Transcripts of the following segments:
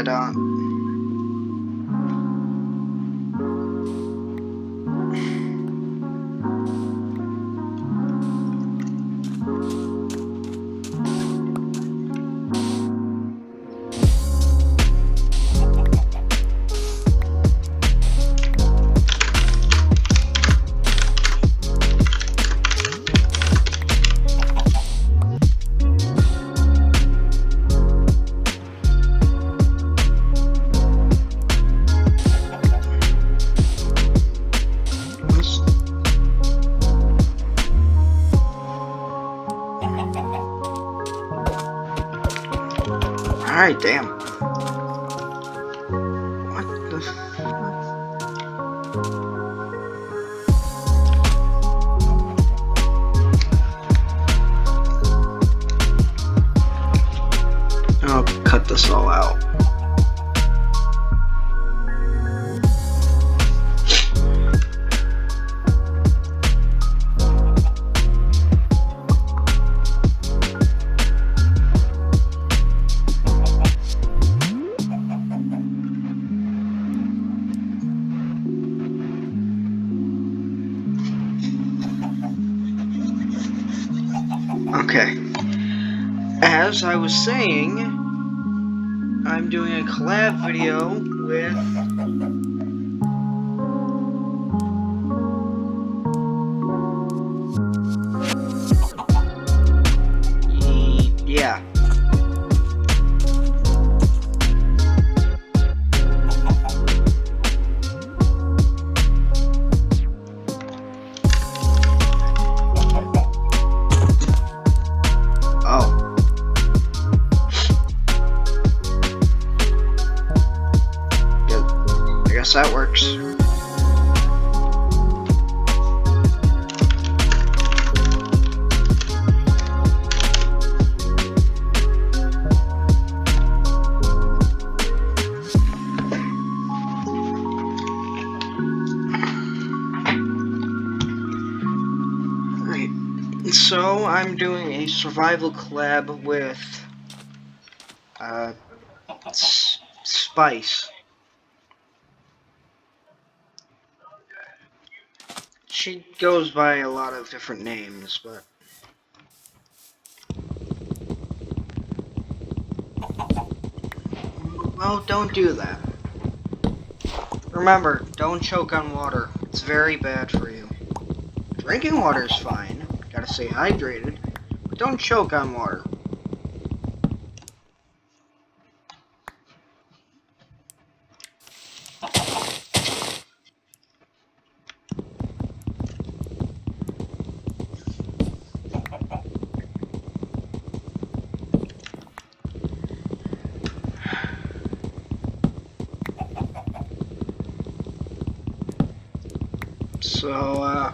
I don't. Alright, damn. What the fuck? I'll cut this all out. Okay, as I was saying, I'm doing a collab video with yeah. That works. Right. So I'm doing a survival collab with Spice. She goes by a lot of different names, but well, don't do that. Remember, don't choke on water. It's very bad for you. Drinking water is fine. Gotta stay hydrated, but don't choke on water. So,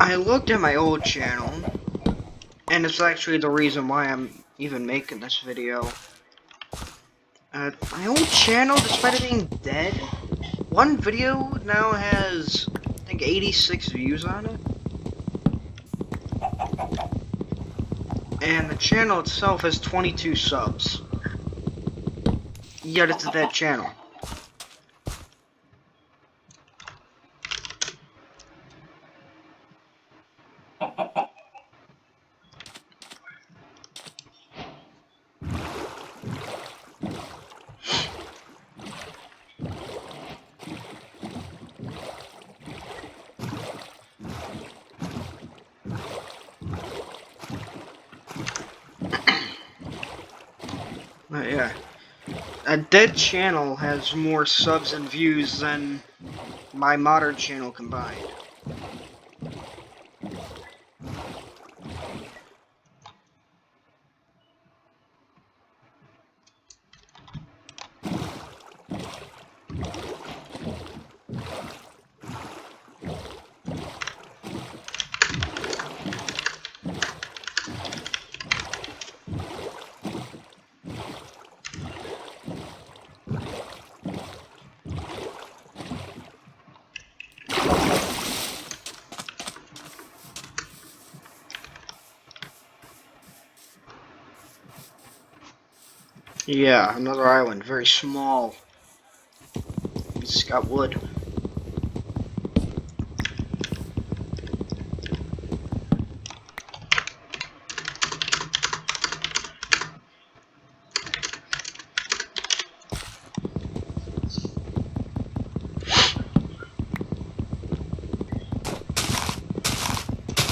I looked at my old channel, and it's actually the reason why I'm even making this video. My old channel, despite it being dead, one video now has, I think, 86 views on it. And the channel itself has 22 subs. Yet it's a dead channel. Yeah. A dead channel has more subs and views than my modern channel combined. Yeah, another island, very small. It's got wood.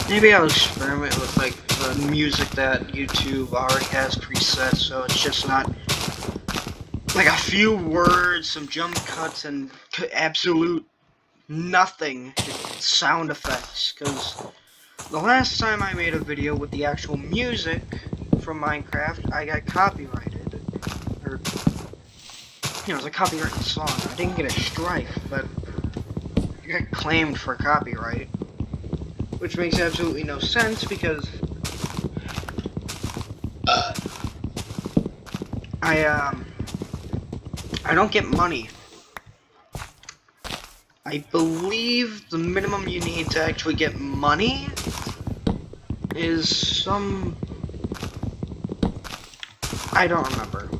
Maybe I'll experiment with like the music that YouTube already has preset, so it's just not like a few words, some jump cuts, and absolute nothing sound effects. Because the last time I made a video with the actual music from Minecraft, I got copyrighted, or it was a copyrighted song. I didn't get a strike, but I got claimed for copyright, which makes absolutely no sense because I I don't get money. I believe the minimum you need to actually get money is some... I don't remember.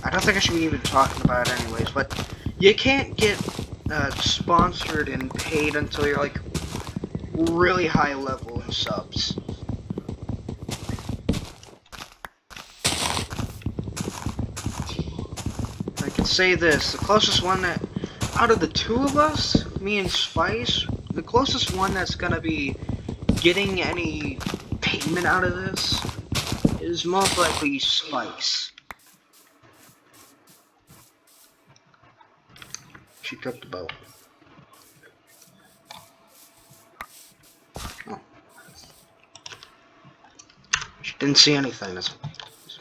I don't think I should be even talking about it anyways, but you can't get sponsored and paid until you're like really high level in subs. I can say this, the closest one that, out of the two of us, me and Spice, the closest one that's gonna be getting any payment out of this is most likely Spice. She cooked the boat. Oh. She didn't see anything. It's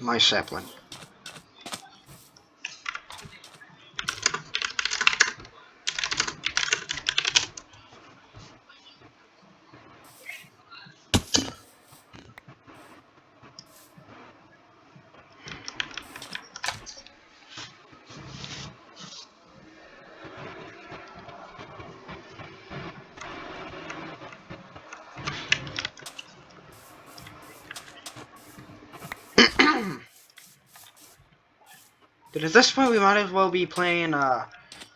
my sapling. But at this point, we might as well be playing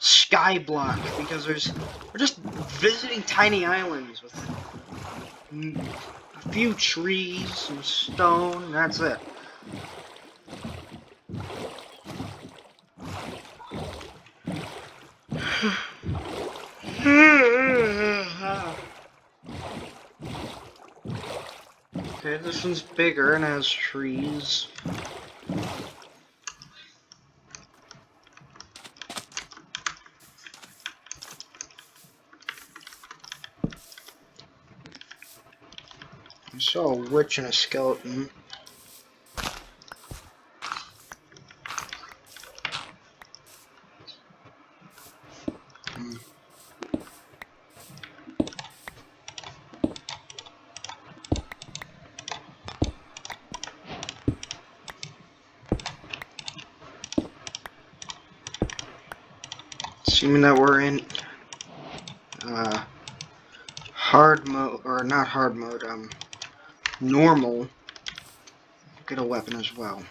Skyblock because we're just visiting tiny islands with a few trees, some stone, and that's it. Okay, this one's bigger and has trees. I saw a witch and a skeleton. Assuming that we're in hard mode, or not hard mode, normal, get a weapon as well.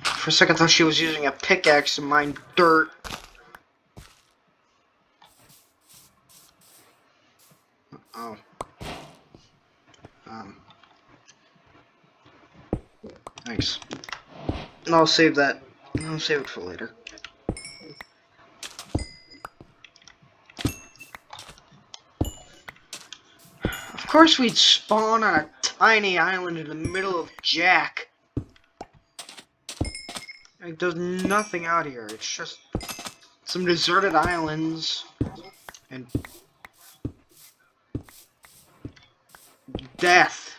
For a second I thought she was using a pickaxe to mine dirt. Oh. Thanks. And I'll save that. I'll save it for later. Of course we'd spawn on a tiny island in the middle of Jack. Like, there's nothing out here. It's just some deserted islands and death.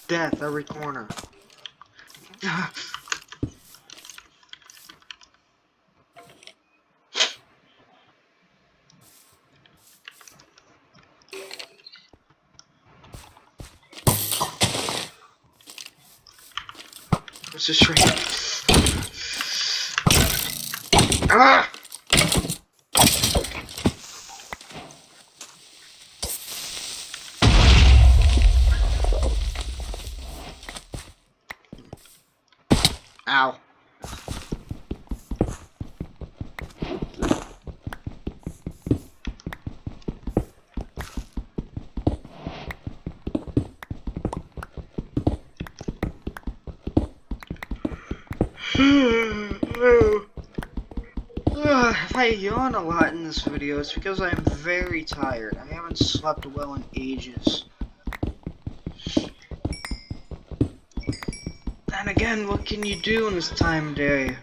Death every corner. What's this tree? Ah! Ow. If I yawn a lot in this video, it's because I'm very tired. I haven't slept well in ages. And again, what can you do in this time of day?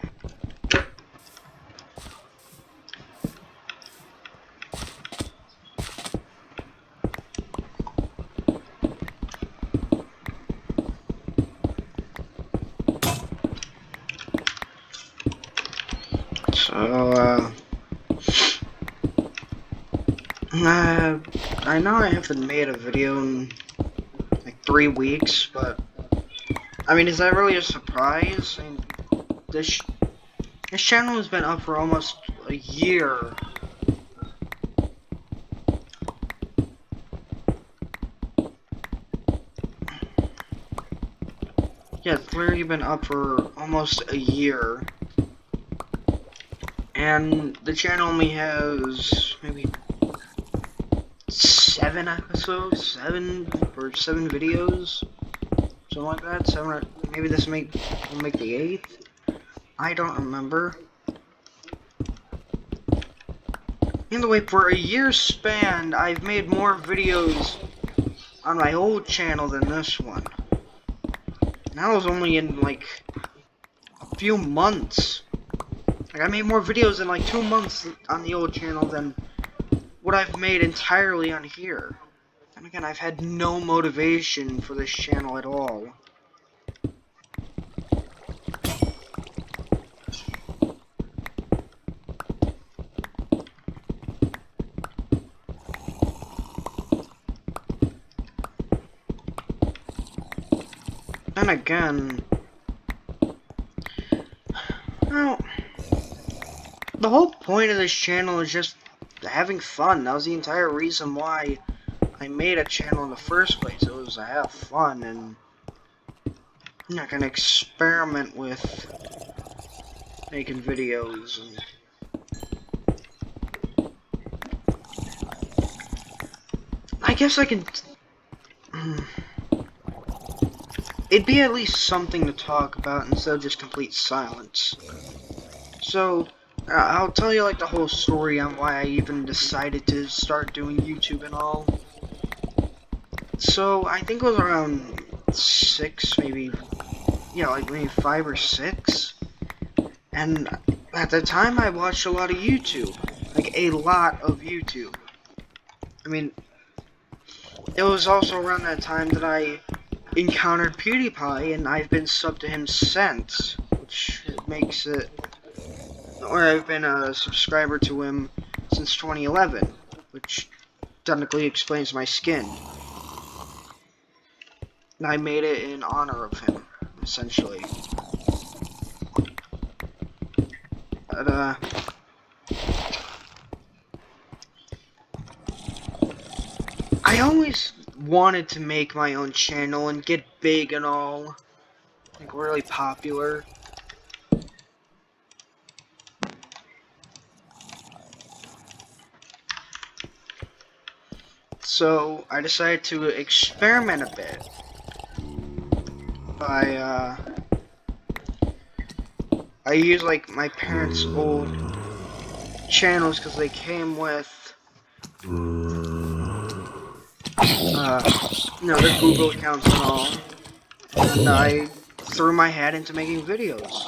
So, I know I haven't made a video in like 3 weeks, but I mean, is that really a surprise? I mean, this channel has been up for almost a year. Yeah, it's literally been up for almost a year. And the channel only has maybe 7 episodes, 7 videos, something like that. 7, or maybe this will make the 8th. I don't remember. Either way, for a year's span, I've made more videos on my old channel than this one. And that was only in like a few months. Like, I made more videos in like 2 months on the old channel than what I've made entirely on here. And again, I've had no motivation for this channel at all. And again, well, the whole point of this channel is just having fun. That was the entire reason why I made a channel in the first place. It was to have fun, and I'm not gonna experiment with making videos. And I guess I can. It'd be at least something to talk about instead of just complete silence. So, I'll tell you like the whole story on why I even decided to start doing YouTube and all. So, I think it was around 6, maybe, yeah, like maybe 5 or 6. And at the time I watched a lot of YouTube. Like, a lot of YouTube. I mean, it was also around that time that I encountered PewDiePie, and I've been subbed to him since, which makes it, or I've been a subscriber to him since 2011, which technically explains my skin. And I made it in honor of him, essentially. But, I always wanted to make my own channel and get big and all, like really popular. So I decided to experiment a bit by I used like my parents' old channels because they came with their Google accounts and all, and I threw my hat into making videos.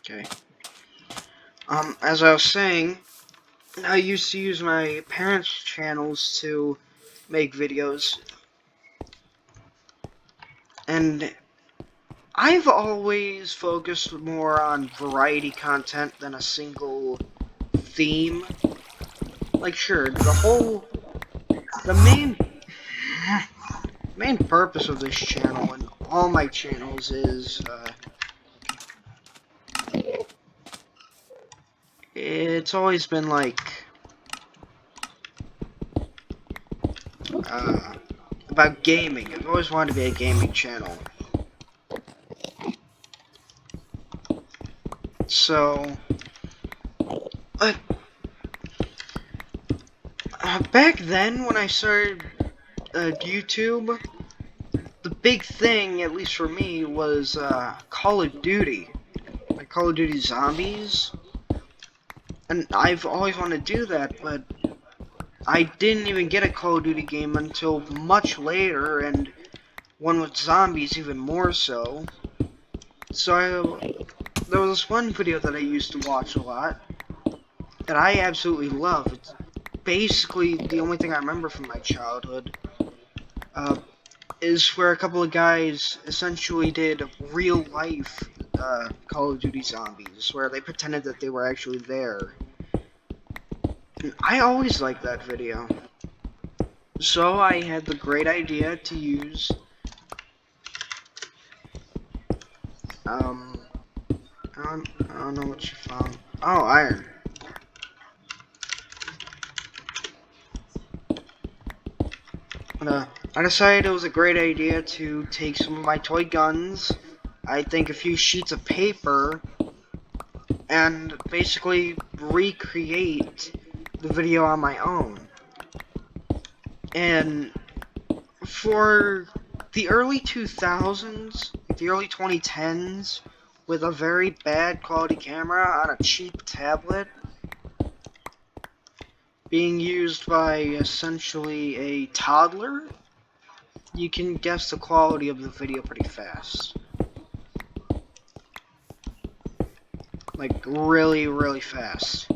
Okay. As I was saying, I used to use my parents' channels to make videos, and I've always focused more on variety content than a single theme. Like, sure, the main purpose of this channel and all my channels is, it's always been like, about gaming. I've always wanted to be a gaming channel. So, back then when I started YouTube, the big thing, at least for me, was Call of Duty. Like Call of Duty Zombies. And I've always wanted to do that, but I didn't even get a Call of Duty game until much later, and one with zombies even more so. So there was this one video that I used to watch a lot that I absolutely love. It's basically the only thing I remember from my childhood. Is where a couple of guys essentially did real life Call of Duty Zombies, where they pretended that they were actually there. And I always liked that video. So I had the great idea to use I don't know what you found. Oh, iron. I decided it was a great idea to take some of my toy guns, I think a few sheets of paper, and basically recreate the video on my own. And for the early 2000s, the early 2010s, with a very bad quality camera on a cheap tablet, being used by essentially a toddler, you can guess the quality of the video pretty fast. Like, really, really fast.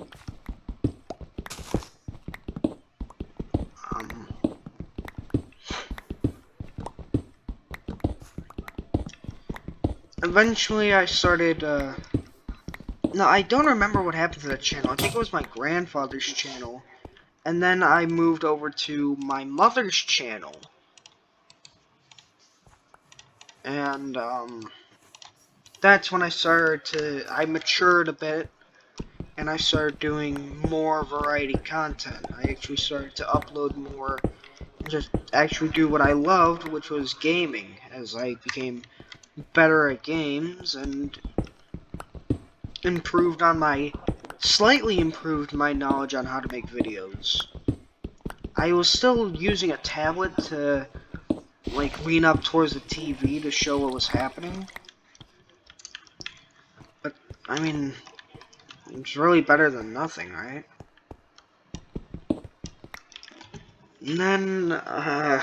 Eventually I started, no, I don't remember what happened to that channel. I think it was my grandfather's channel. And then I moved over to my mother's channel. And, that's when I matured a bit, and I started doing more variety content. I actually started to upload more, and just actually do what I loved, which was gaming, as I became better at games, and slightly improved my knowledge on how to make videos. I was still using a tablet to, like, lean up towards the TV to show what was happening. But, I mean, it's really better than nothing, right? And then, I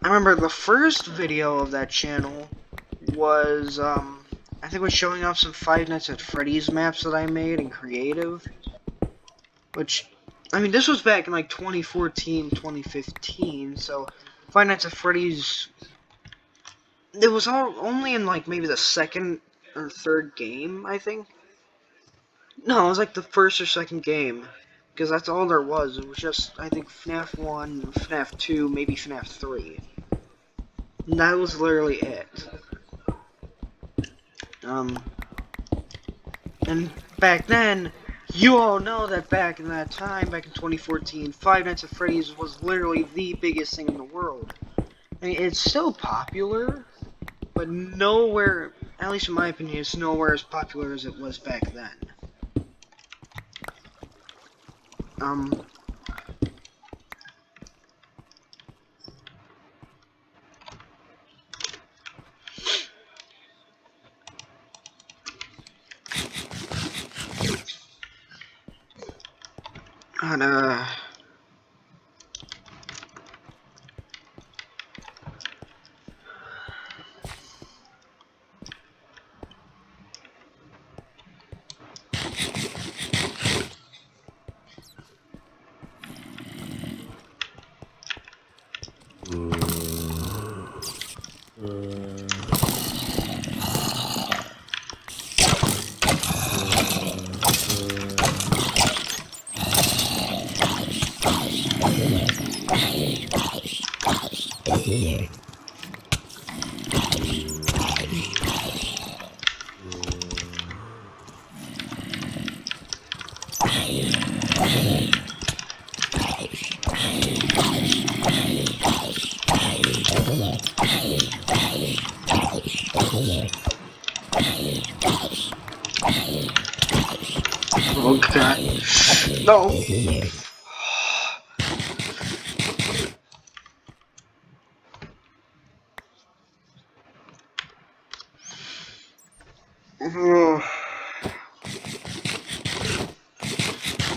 remember the first video of that channel was, I think it was showing off some Five Nights at Freddy's maps that I made in creative. Which, I mean, this was back in, like, 2014, 2015, so Five Nights at Freddy's, it was only in, like, maybe the second or third game, I think. No, it was, like, the first or second game, because that's all there was. It was just, I think, FNAF 1, FNAF 2, maybe FNAF 3. And that was literally it. And back then, you all know that back in that time, back in 2014, Five Nights at Freddy's was literally the biggest thing in the world. I mean, it's still popular, but nowhere, at least in my opinion, it's nowhere as popular as it was back then. And, No.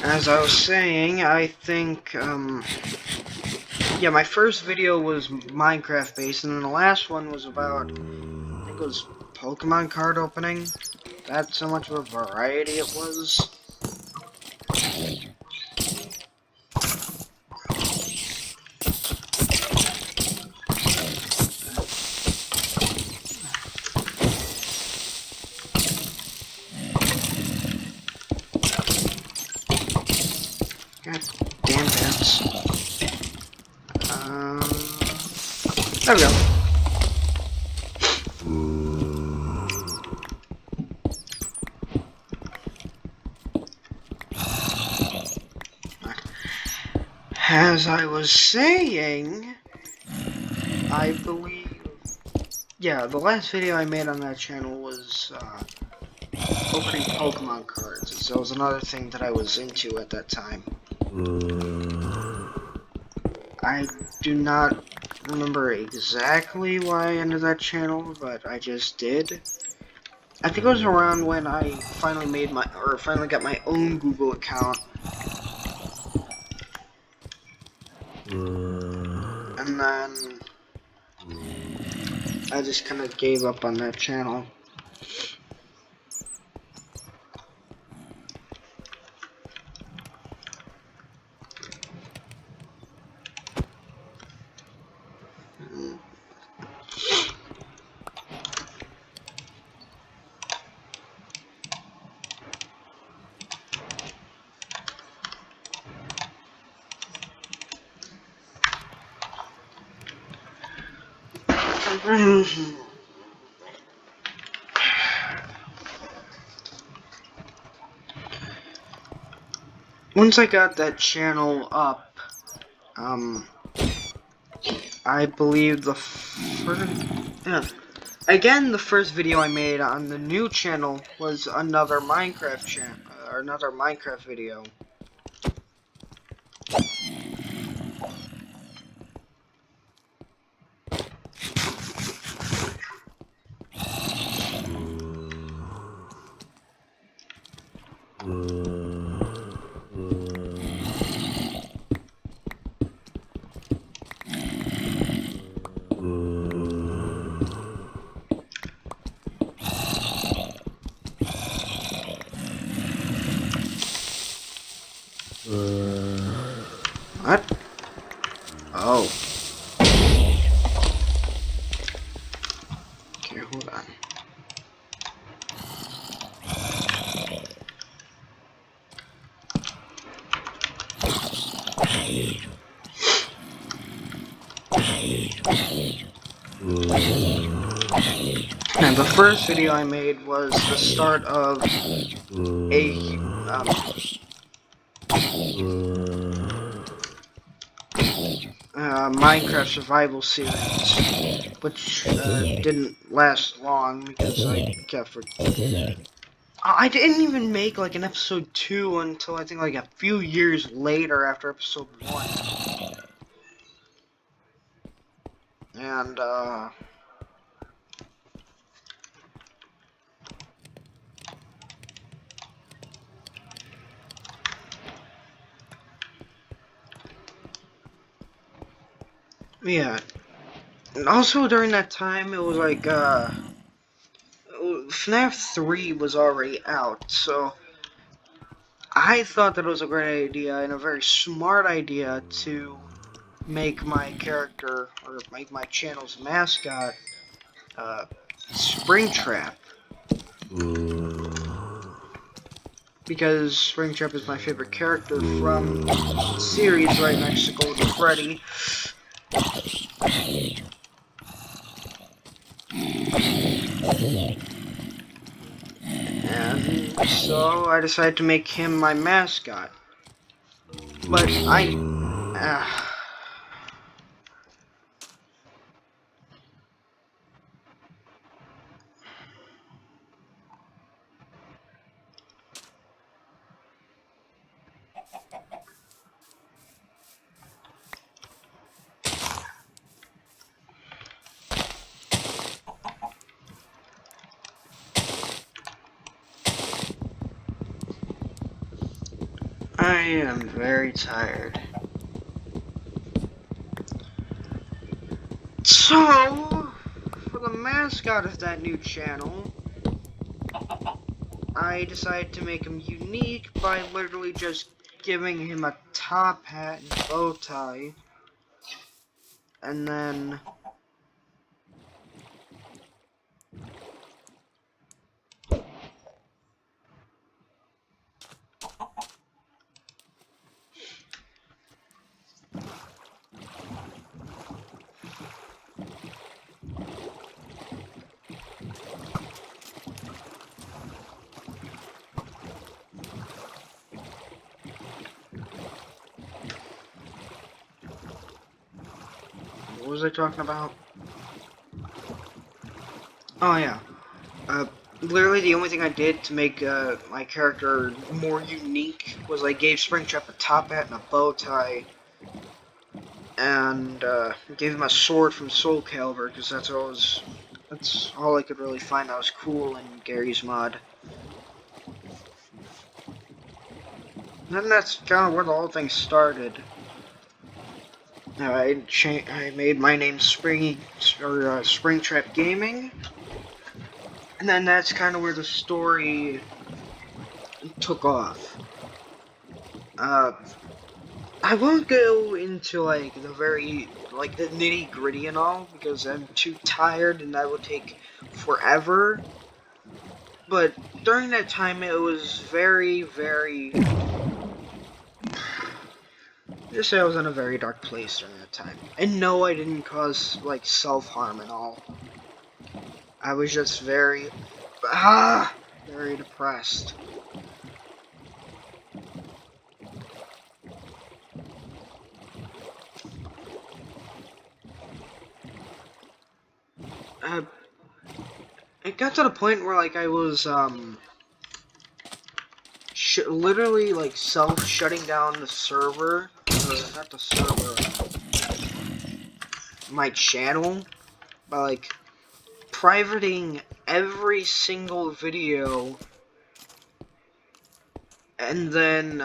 As I was saying, I think, yeah, my first video was Minecraft based, and then the last one was about, I think it was Pokemon card opening. That's how much of a variety it was. God damn bats. There we go. As I was saying, I believe, yeah, the last video I made on that channel was opening Pokemon cards. So it was another thing that I was into at that time. I do not remember exactly why I ended that channel, but I just did. I think it was around when I finally finally got my own Google account. And then I just kind of gave up on that channel. Once I got that channel up, I believe the first, again, the first video I made on the new channel was another Minecraft video. What? Oh. Okay, hold on. And the first video I made was the start of a Minecraft survival series, which didn't last long because I kept for. I didn't even make like an episode 2 until I think like a few years later after episode 1. And yeah. And also during that time it was like FNAF 3 was already out, so I thought that it was a great idea and a very smart idea to make my character, or make my channel's mascot, Springtrap. Because Springtrap is my favorite character from the series right next to Golden Freddy. And so I decided to make him my mascot. But I am very tired. So, for the mascot of that new channel, I decided to make him unique by literally just giving him a top hat and bow tie. And then what was I talking about? Oh yeah. Literally the only thing I did to make my character more unique was I gave Springtrap a top hat and a bow tie, and gave him a sword from Soul Calibur because that's all I could really find that was cool in Gary's mod. And then that's kind of where the whole thing started. I made my name Springtrap Gaming, and then that's kind of where the story took off. I won't go into the nitty gritty and all because I'm too tired and that would take forever. But during that time, it was very, very. Just say I was in a very dark place during that time. And no, I didn't cause like self-harm and all. I was just very depressed. Uh, it got to the point where like I was literally like shutting down the server, or not the server, my channel by like privating every single video, and then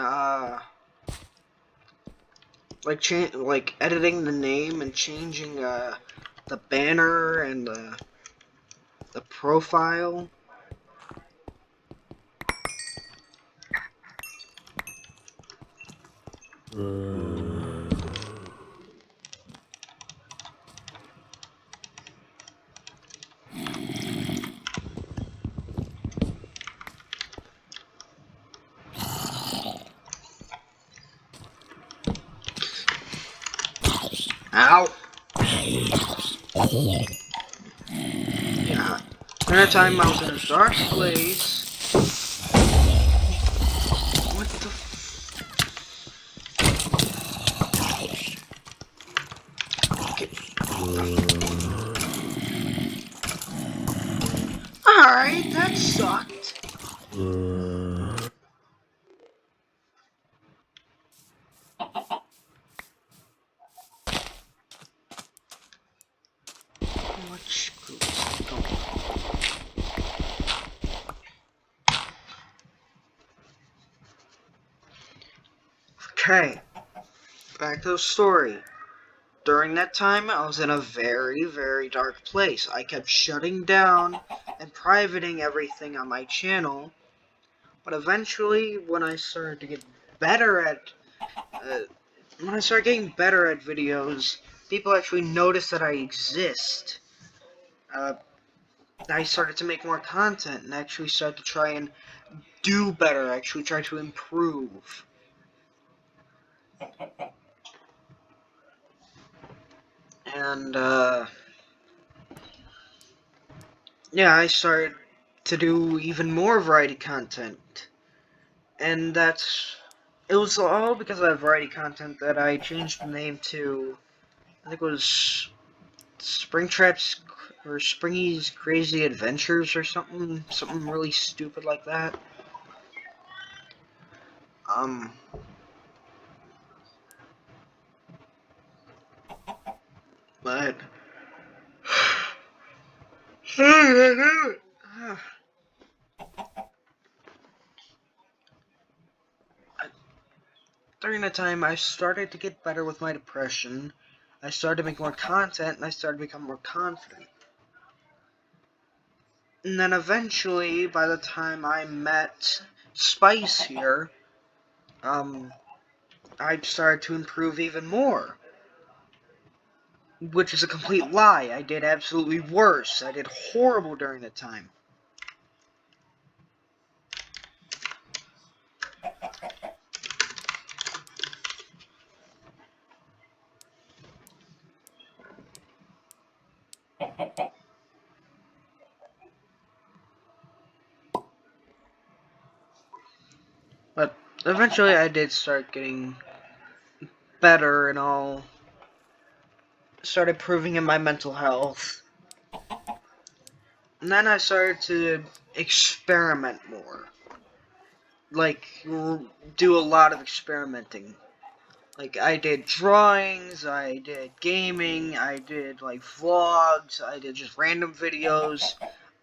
like editing the name and changing the banner and the profile. Ow! Yeah. Another time I was in a dark place. What the Alright, that sucked. Much good. Okay, back to the story. During that time, I was in a very, very dark place. I kept shutting down and privating everything on my channel, but eventually, when I started to get better at, uh, when I started getting better at videos, people actually noticed that I exist. Uh, I started to make more content and actually started to try and do better, actually try to improve. And, yeah, I started to do even more variety content. And it was all because of that variety content that I changed the name to, I think it was Springtrap's, or Springy's Crazy Adventures or something really stupid like that. Um, but, during that time, I started to get better with my depression. I started to make more content, and I started to become more confident. And then eventually, by the time I met Spice here, I started to improve even more. Which is a complete lie. I did absolutely worse. I did horrible during that time. But eventually I did start getting better and all. Started improving in my mental health. And then I started to experiment more. Like, do a lot of experimenting. Like, I did drawings, I did gaming, I did, like, vlogs, I did just random videos.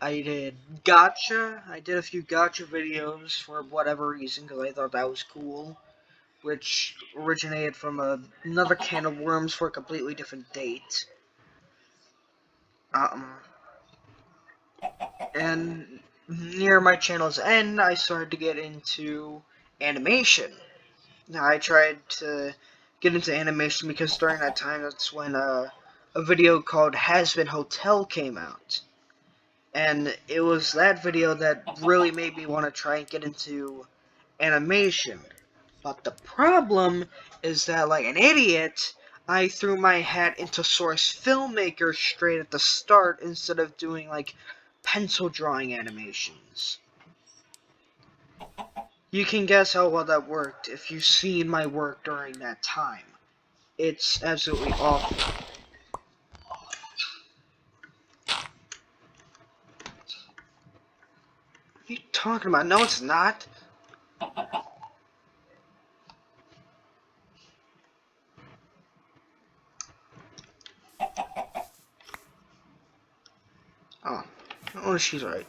I did gacha. I did a few gacha videos for whatever reason, because I thought that was cool. Which originated from another can of worms for a completely different date. And near my channel's end, I started to get into animation. Now, I tried to get into animation because during that time, that's when a video called Has Been Hotel came out. And it was that video that really made me want to try and get into animation. But the problem is that, like an idiot, I threw my hat into Source Filmmaker straight at the start instead of doing, like, pencil drawing animations. You can guess how well that worked if you've seen my work during that time. It's absolutely awful. What are you talking about? No, it's not. Oh, she's right.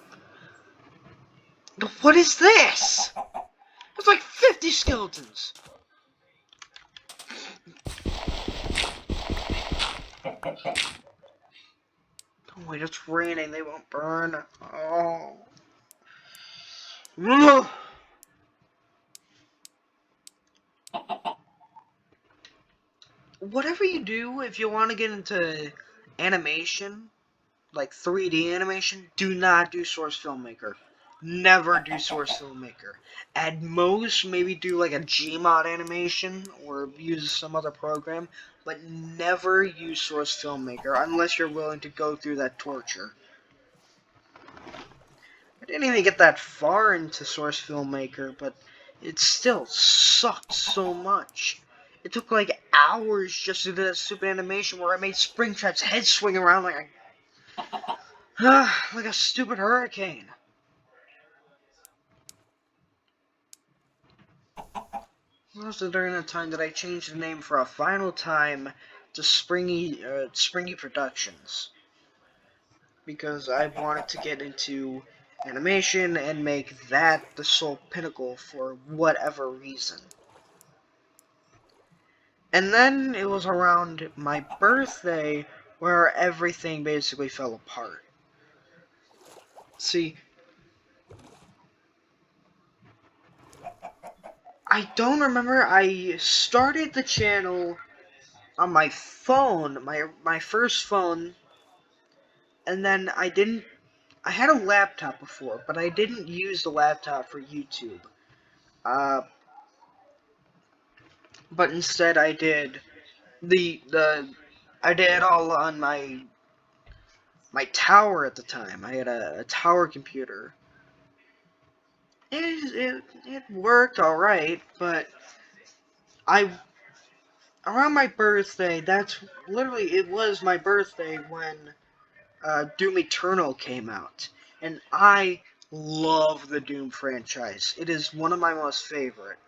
What is this? There's like 50 skeletons. Don't wait, it's raining. They won't burn. Oh. Whatever you do, if you want to get into animation, like 3D animation, do not do Source Filmmaker. Never do Source Filmmaker. At most, maybe do like a Gmod animation or use some other program, but never use Source Filmmaker unless you're willing to go through that torture. I didn't even get that far into Source Filmmaker, but it still sucked so much. It took like hours just to do that stupid animation where I made Springtrap's head swing around like like a stupid hurricane. Also during that time that I changed the name for a final time to Springy Productions. Because I wanted to get into animation and make that the sole pinnacle for whatever reason. And then it was around my birthday where everything basically fell apart. See, I don't remember. I started the channel on my phone, my first phone, and then I had a laptop before, but I didn't use the laptop for YouTube. But instead I did I did it all on my tower at the time. I had a tower computer. It worked all right, but I around my birthday. That's literally it was my birthday when Doom Eternal came out, and I love the Doom franchise. It is one of my most favorite.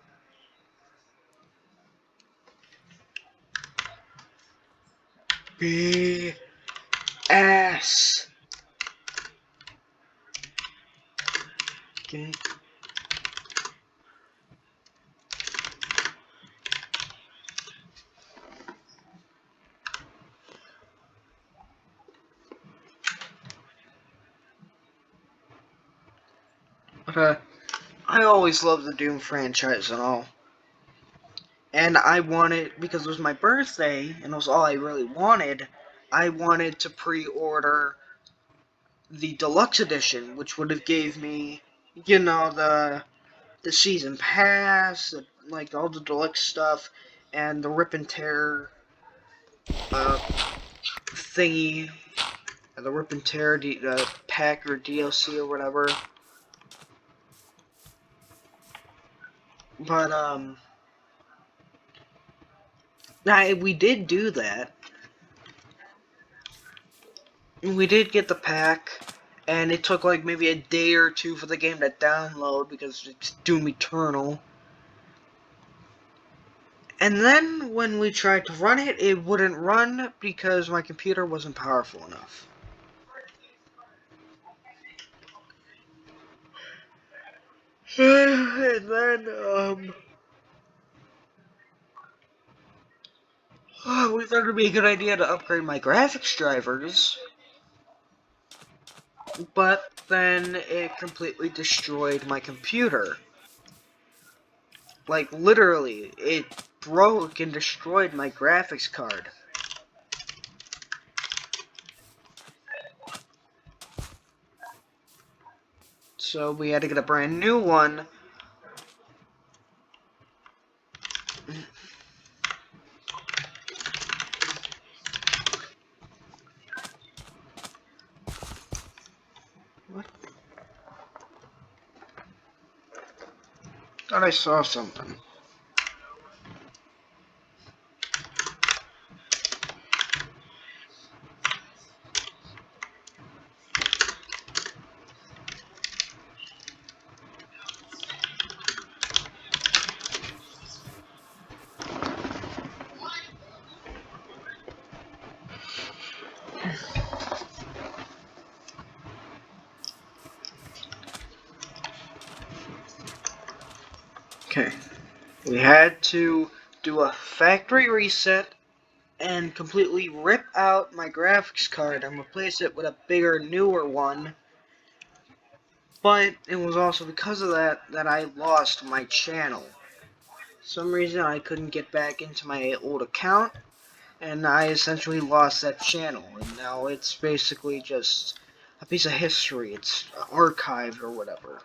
BS. Can But, I always loved the Doom franchise and all. And I wanted, because it was my birthday, and it was all I really wanted, I wanted to pre-order the deluxe edition, which would have gave me, the season pass, like all the deluxe stuff, and the rip and tear uh, thingy, the rip and tear pack or DLC or whatever. But we did do that. We did get the pack, and it took like maybe a day or two for the game to download because it's Doom Eternal. And then when we tried to run it, it wouldn't run because my computer wasn't powerful enough. And then, we thought it'd be a good idea to upgrade my graphics drivers, but then it completely destroyed my computer. Like, literally, it broke and destroyed my graphics card. So we had to get a brand new one. What? Thought I saw something. Okay. We had to do a factory reset and completely rip out my graphics card and replace it with a bigger, newer one. But it was also because of that I lost my channel. For some reason I couldn't get back into my old account, and I essentially lost that channel. And now it's basically just a piece of history. It's archived or whatever.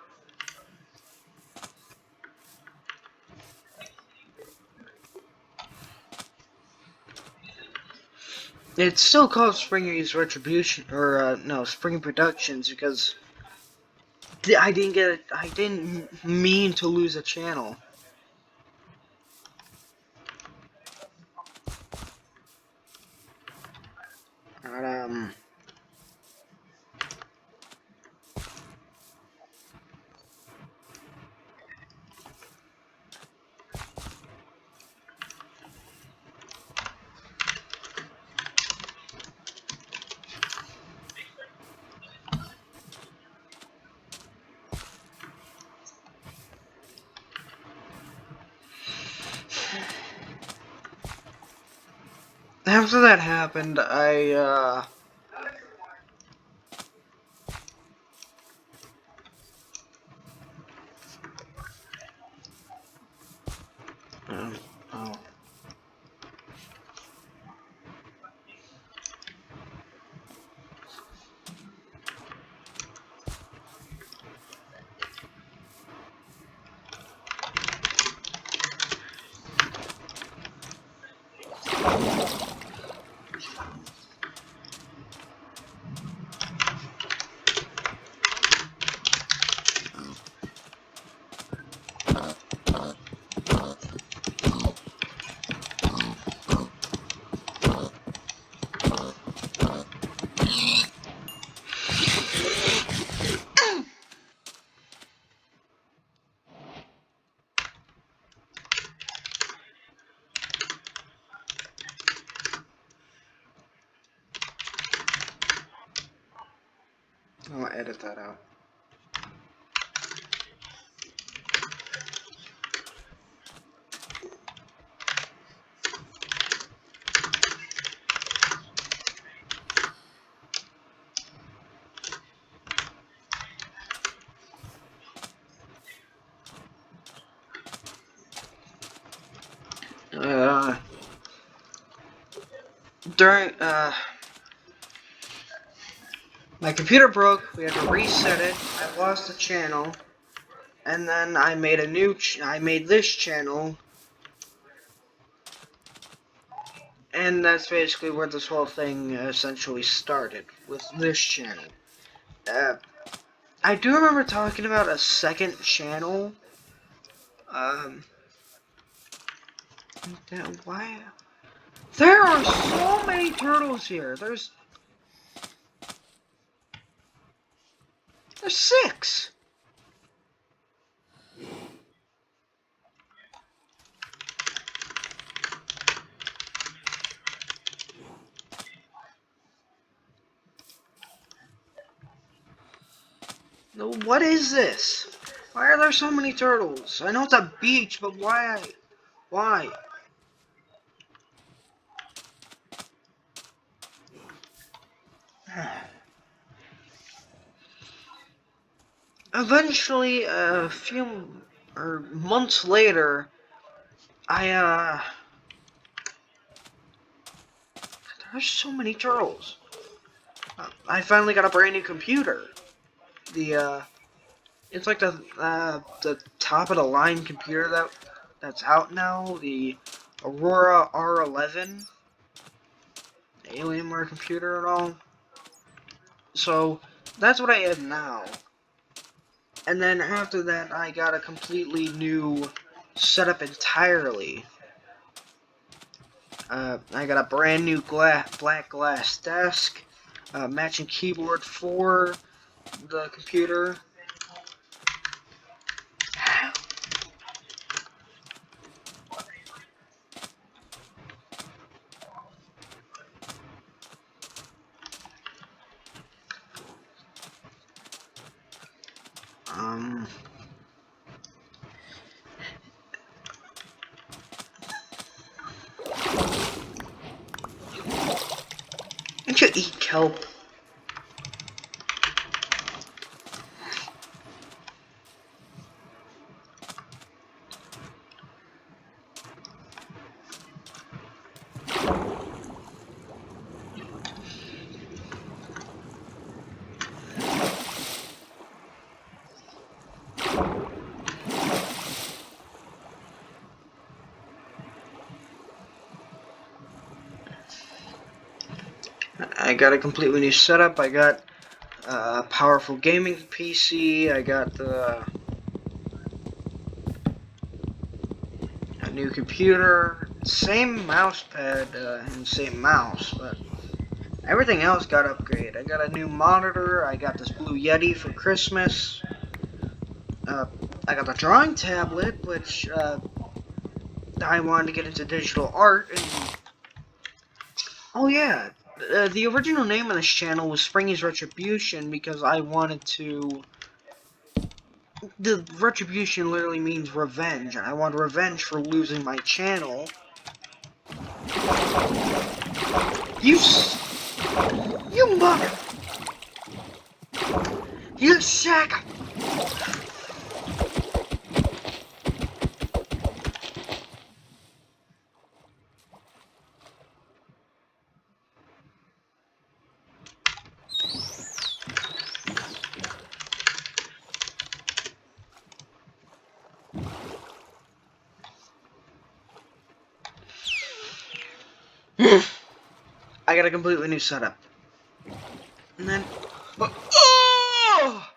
It's still called Springy's Retribution, or no, Spring Productions, because I didn't mean to lose a channel. But, after that happened, oh. I'll edit that out. during my computer broke. We had to reset it. I lost the channel, and then I made I made this channel, and that's basically where this whole thing essentially started, with this channel. I do remember talking about a second channel. Why? There are so many turtles here. There's 6. What is this? Why are there so many turtles? I know it's a beach, but why? Why? Eventually, a few months later, there's so many turtles. I finally got a brand new computer. It's like the top of the line computer that's out now. The Aurora R11, Alienware computer and all. So that's what I have now. And then after that, I got a completely new setup entirely. I got a brand new black glass desk, matching keyboard for the computer. Don't you eat kelp? I got a completely new setup. I got a powerful gaming PC. I got a new computer, same mouse pad and same mouse, but everything else got upgraded. I got a new monitor. I got this Blue Yeti for Christmas. I got the drawing tablet, which I wanted to get into digital art. And oh yeah, the original name of this channel was Springy's Retribution because I wanted to. The retribution literally means revenge, and I want revenge for losing my channel. You mother! You sack! I got a completely new setup. And then, but oh!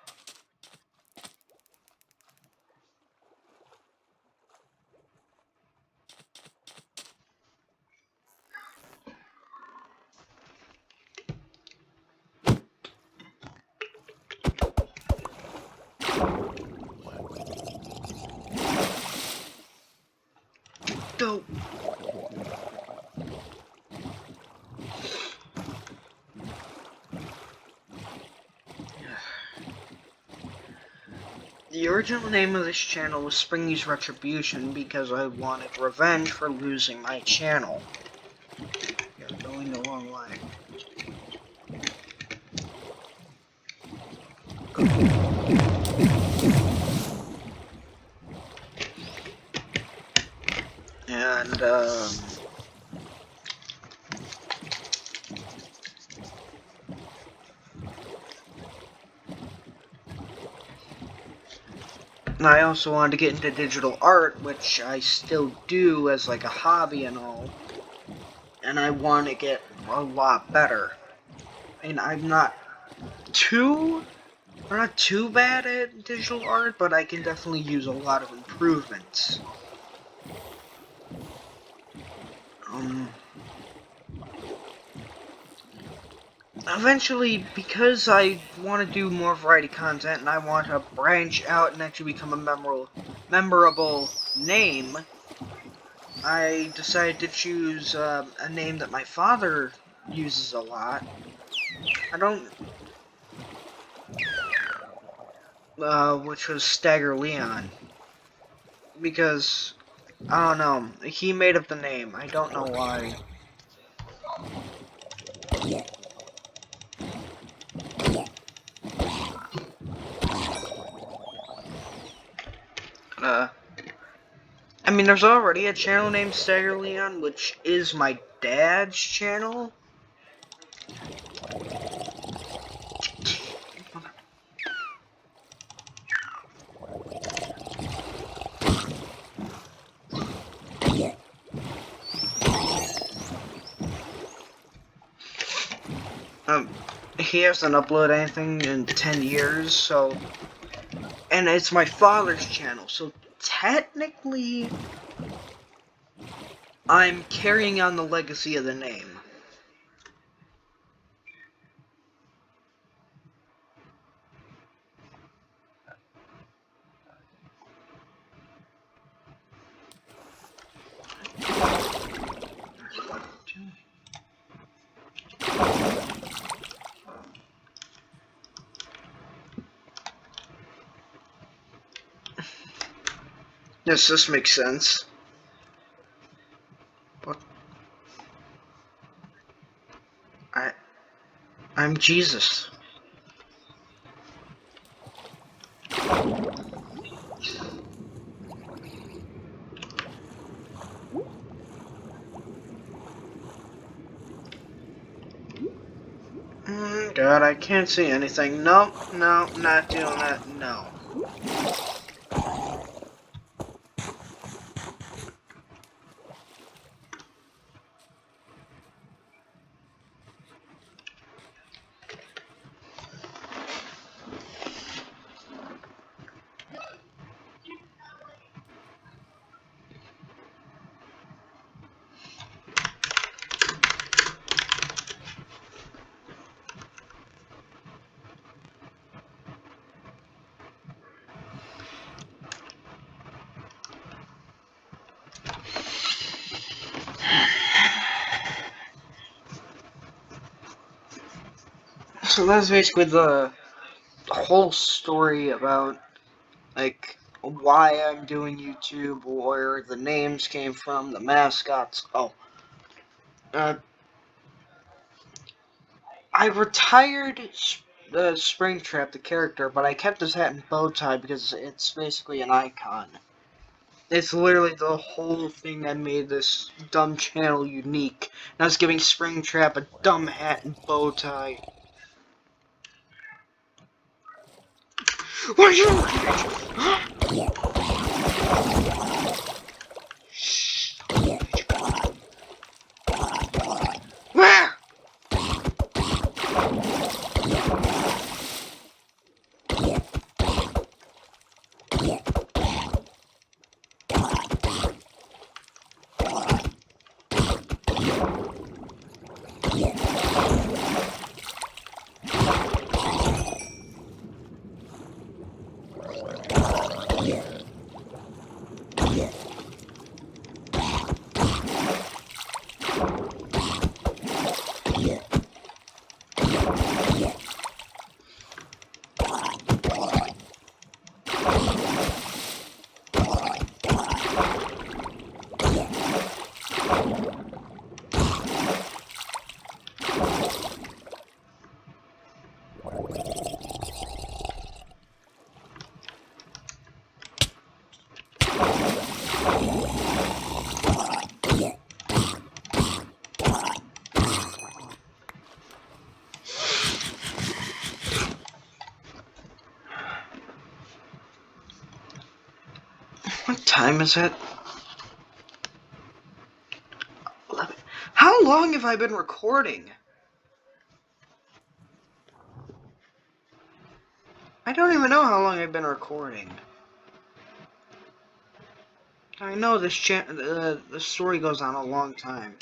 Go. The original name of this channel was Springy's Retribution because I wanted revenge for losing my channel. You're going the wrong way. And, And I also wanted to get into digital art, which I still do as like a hobby and all. And I want to get a lot better. And I'm not too bad at digital art, but I can definitely use a lot of improvements. Eventually, because I want to do more variety content and I want to branch out and actually become a memorable name, I decided to choose a name that my father uses a lot. I don't, which was Stagger Leon, because I don't know, he made up the name. I don't know why. I mean, there's already a channel named Stagger Leon, which is my dad's channel. He hasn't uploaded anything in 10 years, so... And it's my father's channel, so technically... I'm carrying on the legacy of the name. Yes, this makes sense. But I'm Jesus. God, I can't see anything. Nope, no, not doing that, no. So that's basically the whole story about, like, why I'm doing YouTube, where the names came from, the mascots. Oh. I retired Springtrap, the character, but I kept his hat and bow tie because it's basically an icon. It's literally the whole thing that made this dumb channel unique. And I was giving Springtrap a dumb hat and bow tie. What are you? Shh. Where? time is it? 11. How long have I been recording? I don't even know how long I've been recording. I know this the story goes on a long time.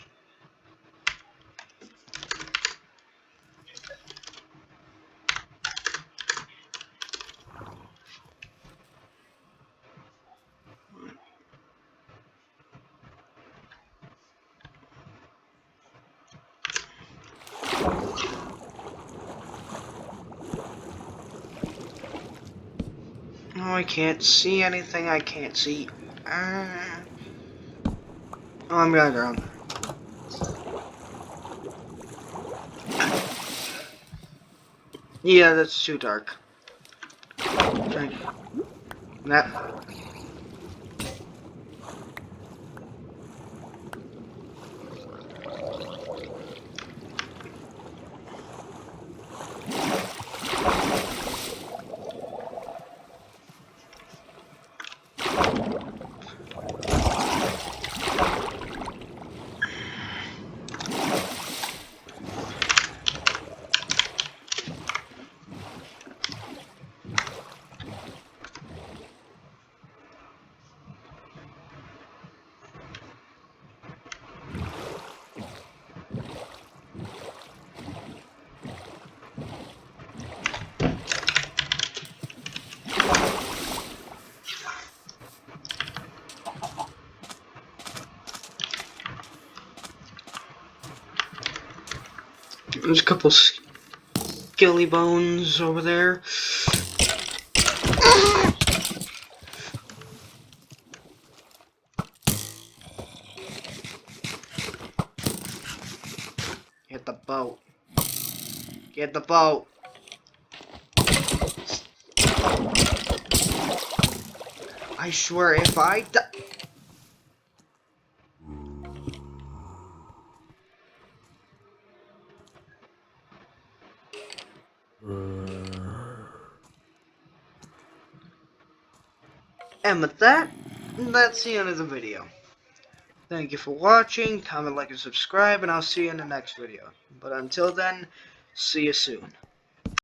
Oh, I can't see anything. I can't see. Oh, I'm gonna drown. Yeah, that's too dark. That. There's a couple skelly bones over there. Get the boat. Get the boat. I swear, if I die. And with that, that's the end of the video. Thank you for watching, comment, like, and subscribe, and I'll see you in the next video. But until then, see you soon.